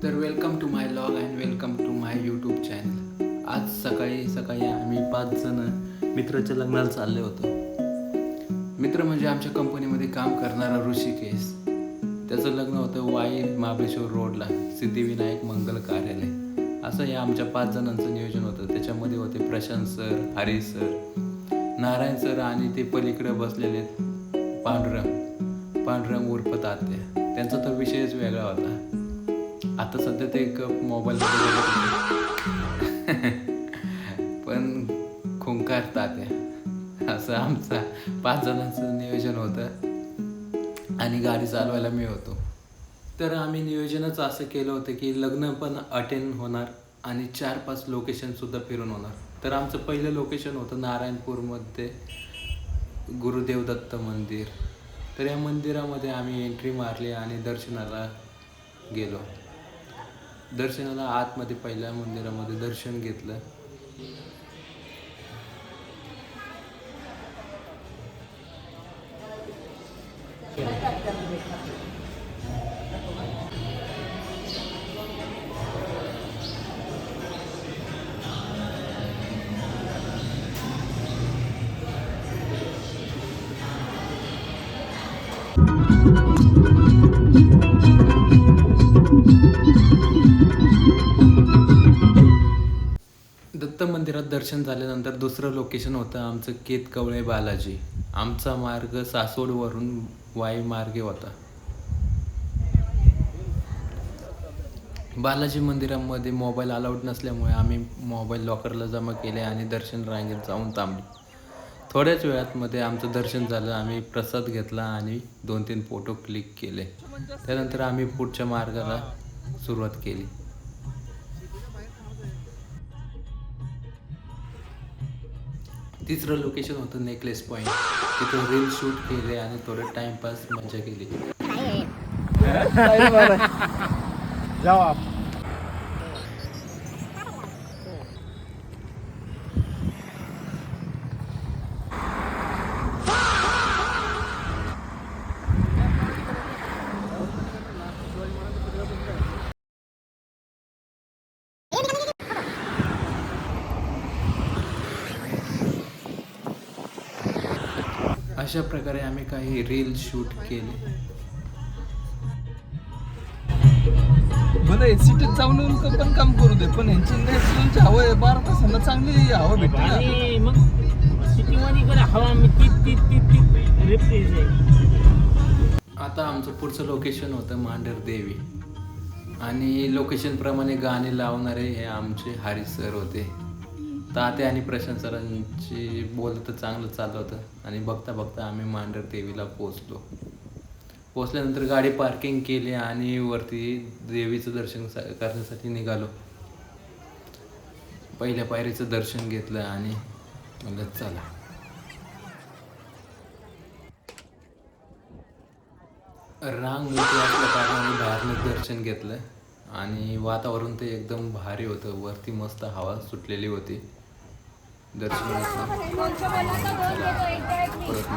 तर welcome to my vlog and welcome to my YouTube channel. आज सकाळी आम्ही 5 जण मित्राच्या लग्नाला चालले होतो. मित्र म्हणजे आमच्या कंपनीमध्ये काम करणारा ऋषिकेश. त्याचं लग्न होतं वाई महाबळेश्वर रोडला सिद्धिविनायक मंगल कार्यालय. असं या आमच्या 5 जणांचं नियोजन होतं. त्याच्यामध्ये होते Prashant sir, Harish sir, Narayan sir आणि ते पलीकडे बसलेले पांडुरंग उर्फ तात्या. त्यांचा तर विषयच वेगळा होता. आता सध्या ते एक मोबाईलमध्ये पण खुंकार तात्या असं आमचा 5 जणांचं नियोजन होतं आणि गाडी चालवायला मी होतो. तर आम्ही नियोजनच असं केलं होतं की लग्न पण अटेंड होणार आणि 4-5 लोकेशनसुद्धा फिरून होणार. तर आमचं पहिलं लोकेशन होतं नारायणपूरमध्ये गुरुदेव दत्त मंदिर. तर या मंदिरामध्ये आम्ही एंट्री मारली आणि दर्शनाला गेलो. दर्शनाला आतमध्ये पहिल्या मंदिरामध्ये दर्शन घेतलं. दत्त मंदिरात दर्शन झाल्यानंतर दुसरं लोकेशन होतं आमचं केतकवळे बालाजी. आमचा मार्ग सासवडवरून वाई मार्गे होता. बालाजी मंदिरामध्ये मोबाईल अलाउड नसल्यामुळे आम्ही मोबाईल लॉकरला जमा केले आणि दर्शन रांगेत जाऊन थांबलो. थोड्याच वेळात आमचं दर्शन झालं. आम्ही प्रसाद घेतला आणि 2-3 फोटो क्लिक केले. त्यानंतर आम्ही पुढच्या मार्गाला सुरुवात केली. तिसरं लोकेशन होतं नेकलेस पॉईंट. तिथं रील शूट केले आणि थोडं टाइमपास मजा केली. अशा प्रकारे आम्ही काही रील शूट केले. भले सिटीत जाऊन पण काम करू दे, पण ह्यांची नॅचरलची हवा आहे. 12 तासांना चांगली हवा भेटते आणि मग सिटीमध्ये कडे हवा रिफ्रेश आहे. आता आमचं पुढचं लोकेशन होतं मांढर देवी आणि लोकेशनप्रमाणे गाणे लावणारे हे आमचे हरीश सर होते. तात्या आणि प्रशांत सरांची बोलणं तर चांगलं चाललं होतं आणि बघता आम्ही मांढर देवीला पोचल्यानंतर गाडी पार्किंग केली आणि वरती देवीचं दर्शन करण्यासाठी निघालो. पहिल्या पायरीचं दर्शन घेतलं आणि म्हणलं चला. रांग मोठी असल्या कारणाने बाहेरनं दर्शन घेतलं आणि वातावरण ते एकदम भारी होतं. वरती मस्त हवा सुटलेली होती. दर्शन घेतलं परत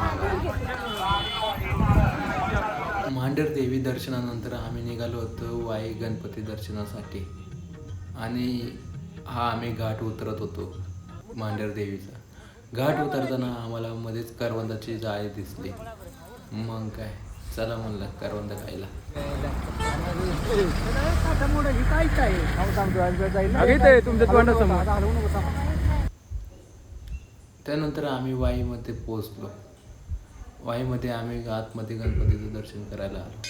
मांढर देवी दर्शनानंतर आम्ही निघालो होतो वाई गणपती दर्शनासाठी आणि आम्ही घाट उतरत होतो. मांढर देवीचा घाट उतरताना आम्हाला मध्येच करवंदाची जाळी दिसली. मग काय चला म्हणलं करवंद खायला. त्यानंतर आम्ही वाईमध्ये पोहोचलो. वाईमध्ये आम्ही आतमध्ये गणपतीचं दर्शन करायला आलो.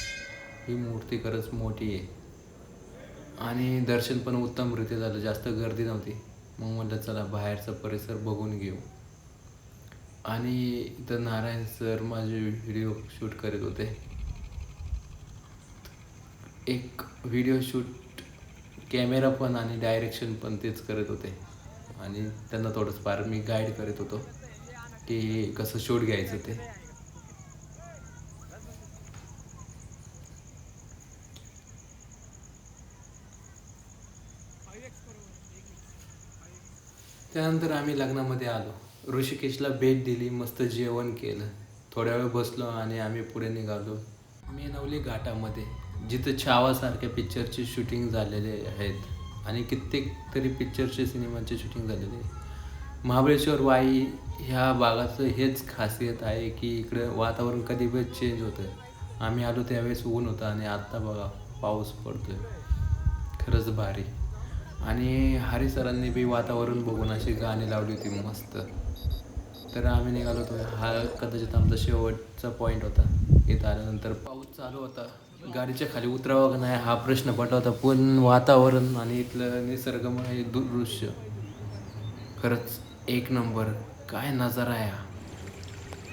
ही मूर्ती खरंच मोठी आहे आणि दर्शन पण उत्तमरित्या झालं. जास्त गर्दी नव्हती. मग म्हटलं चला बाहेरचा परिसर बघून घेऊ. आणि इथं नारायण सर माझे व्हिडिओ शूट करत होते. एक व्हिडिओ शूट कॅमेरा पण आणि डायरेक्शन पण तेच करत होते आणि त्यांना थोडंसं फार मी गाईड करत होतो की कसं शूट घ्यायचं ते. त्यानंतर आम्ही लग्नामध्ये आलो. ऋषिकेशला भेट दिली, मस्त जेवण केलं, थोड्या वेळ बसलो आणि आम्ही पुढे निघालो मेनवली घाटामध्ये. जिथं छावासारख्या पिक्चरची शूटिंग झालेले आहेत आणि कित्येक तरी पिक्चरचे सिनेमाचे शूटिंग झालेले आहे. महाबळेश्वर वाई ह्या भागाचं हेच खासियत आहे की इकडं वातावरण कधी पण चेंज होतं. आम्ही आलो त्यावेळेस ऊन होतं आणि आत्ता बघा पाऊस पडतोय. खरंच भारी. आणि हरी सरांनी बी वातावरण बघून अशी गाणी लावली होती मस्त. तर आम्ही निघालो होतो. हा कदाचित आमचा शेवटचा पॉईंट होता. इथं आल्यानंतर पाऊस चालू होता. गाडीच्या खाली उतरावं का नाही हा प्रश्न पडला होता. पण वातावरण आणि इथलं निसर्गमय दृश्य खरंच एक नंबर. काय नजारा आहे हा.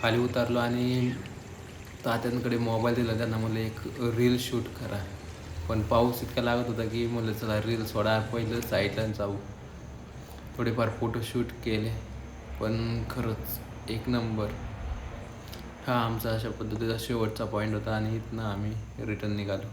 खाली उतरलो आणि तात्यांकडे मोबाईल दिला. त्यांना म्हणलं एक रील शूट करा. पण पाऊस इतका लागत होता की म्हणलं चला रील सोडा, पहिलं साईडला जाऊ. थोडेफार फोटोशूट केले. पण खरंच एक नंबर. हा आमचा अशा पद्धतीचा शेवटचा पॉईंट होता आणि इथनं आम्ही रिटर्न निघालो.